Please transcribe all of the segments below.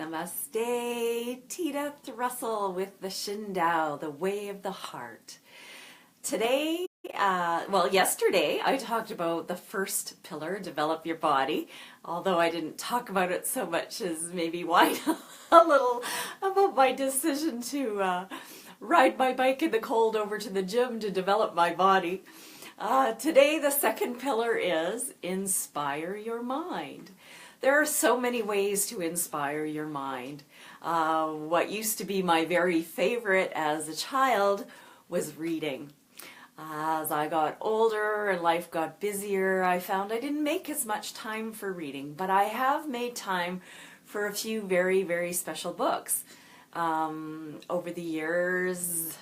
Namaste, Tita Russell with the Shin Dao, the way of the heart. Today, yesterday I talked about the first pillar, develop your body, although I didn't talk about it so much as maybe whine a little about my decision to ride my bike in the cold over to the gym to develop my body. Today, the second pillar is inspire your mind. There are so many ways to inspire your mind. What used to be my very favorite as a child was reading. As I got older and life got busier, I found I didn't make as much time for reading, but I have made time for a few very, very special books. Over the years,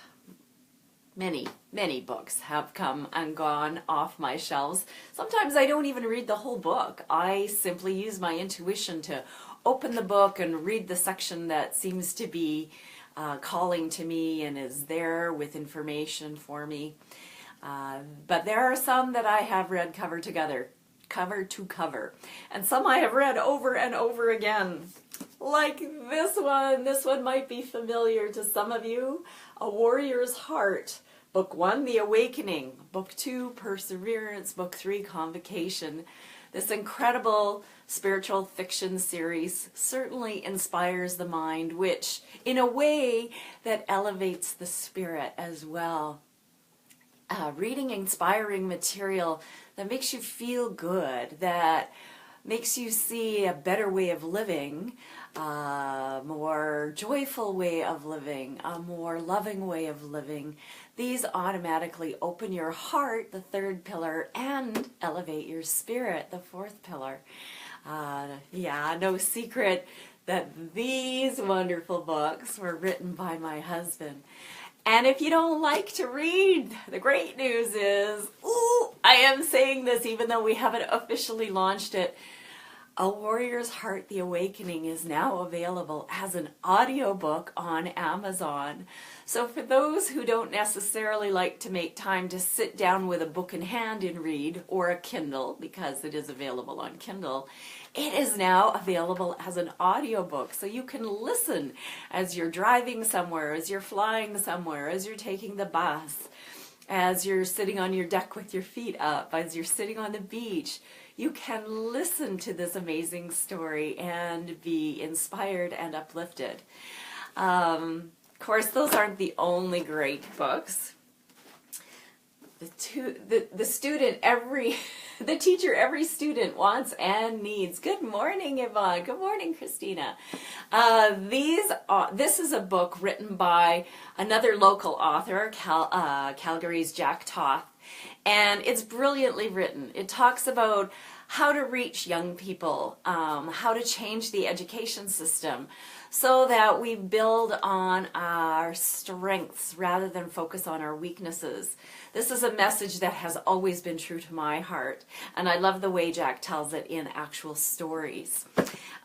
many books have come and gone off my shelves. Sometimes I don't even read the whole book. I simply use my intuition to open the book and read the section that seems to be calling to me and is there with information for me. But there are some that I have read cover to cover. And some I have read over and over again. Like this one. This one might be familiar to some of you. A Warrior's Heart. Book 1, The Awakening. Book 2, Perseverance. Book 3, Convocation. This incredible spiritual fiction series certainly inspires the mind, which in a way that elevates the spirit as well. Reading inspiring material that makes you feel good, that makes you see a better way of living, a more joyful way of living, a more loving way of living. These automatically open your heart, the third pillar, and elevate your spirit, the fourth pillar. No secret that these wonderful books were written by my husband. And if you don't like to read, the great news is, I am saying this even though we haven't officially launched it, A Warrior's Heart, The Awakening is now available as an audiobook on Amazon. So for those who don't necessarily like to make time to sit down with a book in hand and read, or a Kindle, because it is available on Kindle, it is now available as an audiobook. So you can listen as you're driving somewhere, as you're flying somewhere, as you're taking the bus, as you're sitting on your deck with your feet up, as you're sitting on the beach. You can listen to this amazing story and be inspired and uplifted. Of course, those aren't the only great books. The teacher every student wants and needs. Good morning, Yvonne. Good morning, Christina. This is a book written by another local author, Calgary's Jack Toth, and it's brilliantly written. It talks about how to reach young people, how to change the education system so that we build on our strengths rather than focus on our weaknesses. This is a message that has always been true to my heart, and I love the way Jack tells it in actual stories.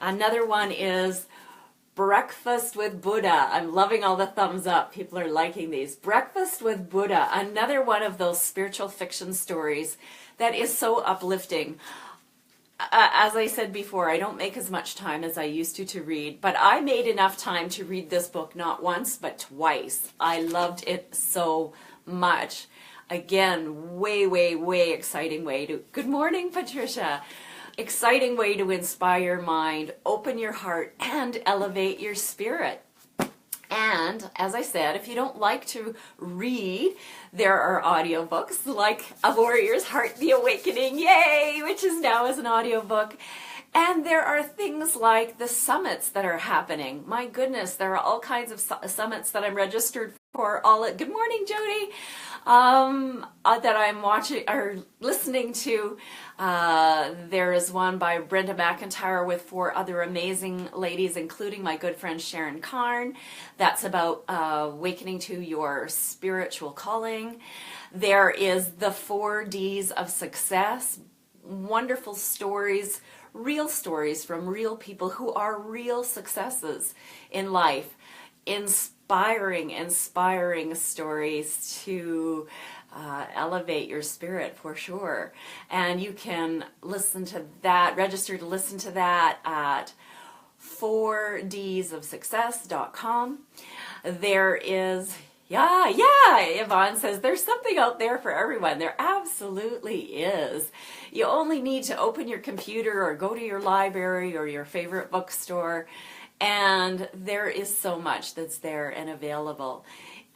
Another one is Breakfast with Buddha. I'm loving all the thumbs up. People are liking these. Breakfast with Buddha, another one of those spiritual fiction stories that is so uplifting. As I said before, I don't make as much time as I used to read, but I made enough time to read this book not once, but twice. I loved it so much. Again, way exciting way to... Good morning, Patricia. Exciting way to inspire your mind, open your heart, and elevate your spirit. And, as I said, if you don't like to read, there are audiobooks like A Warrior's Heart, The Awakening, yay, which is now as an audiobook. And there are things like the summits that are happening. My goodness, there are all kinds of summits that I'm registered for. Good morning, Jody. That I'm watching or listening to. There is one by Brenda McIntyre with 4 other amazing ladies, including my good friend Sharon Karn. That's about awakening to your spiritual calling. There is the 4 Ds of Success. Wonderful stories, real stories from real people who are real successes in life. Inspiring stories to elevate your spirit for sure. And you can listen to that, register to listen to that at 4dsofsuccess.com. There is, Yvonne says there's something out there for everyone. There absolutely is. You only need to open your computer or go to your library or your favorite bookstore, and there is so much that's there and available.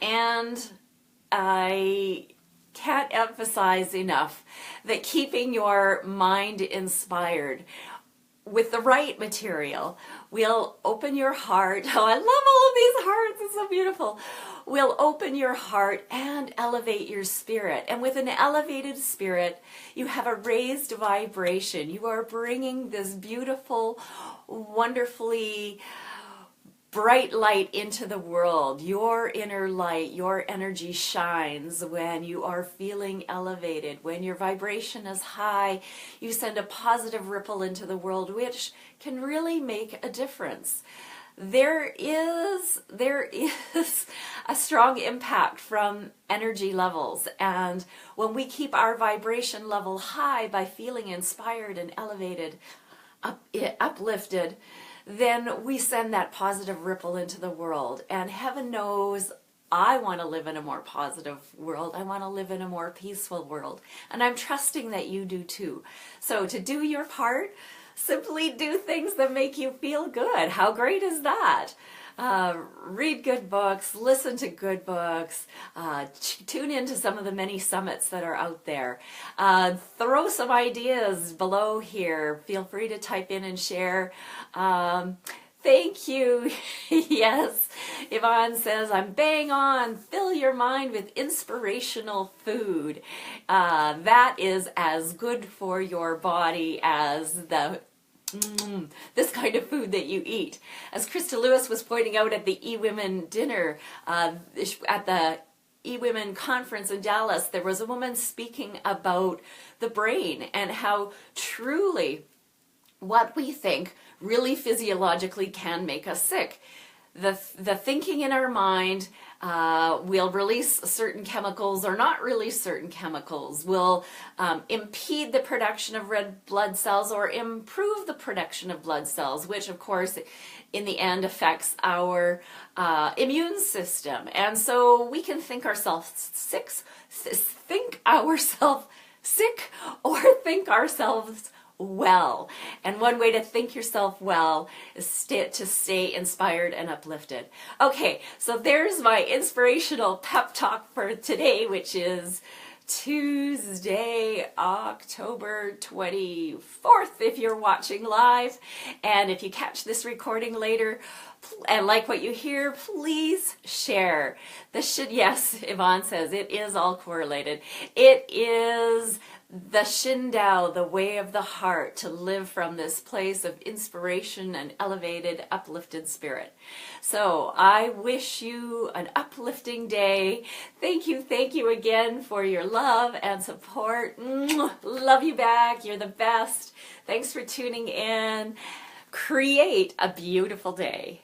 And I can't emphasize enough that keeping your mind inspired with the right material will open your heart. Oh, I love all of these hearts. It's so beautiful. Will open your heart and elevate your spirit. And with an elevated spirit, you have a raised vibration. You are bringing this beautiful, wonderfully bright light into the world. Your inner light, your energy shines when you are feeling elevated. When your vibration is high, you send a positive ripple into the world, which can really make a difference. There is a strong impact from energy levels, and when we keep our vibration level high by feeling inspired and elevated, uplifted, then we send that positive ripple into the world. And heaven knows I want to live in a more positive world. I want to live in a more peaceful world. And I'm trusting that you do too. So to do your part, simply do things that make you feel good. How great is that? Read good books, listen to good books, tune into some of the many summits that are out there. Throw some ideas below here. Feel free to type in and share. Thank you. Yes, Yvonne says, I'm bang on. Fill your mind with inspirational food. That is as good for your body as this kind of food that you eat. As Krista Lewis was pointing out at the eWomen dinner, at the eWomen conference in Dallas, there was a woman speaking about the brain and how truly what we think really physiologically can make us sick. The thinking in our mind will release certain chemicals or not release certain chemicals, will impede the production of red blood cells or improve the production of blood cells, which of course in the end affects our immune system. And so we can think ourselves sick or think ourselves well. And one way to think yourself well is to stay inspired and uplifted. Okay, so there's my inspirational pep talk for today, which is Tuesday, October 24th, if you're watching live. And if you catch this recording later and like what you hear, please share. Yes, Yvonne says it is all correlated. It is the Shin Dao, the way of the heart, to live from this place of inspiration and elevated, uplifted spirit. So I wish you an uplifting day. Thank you again for your love and support. Love you back. You're the best. Thanks for tuning in. Create a beautiful day.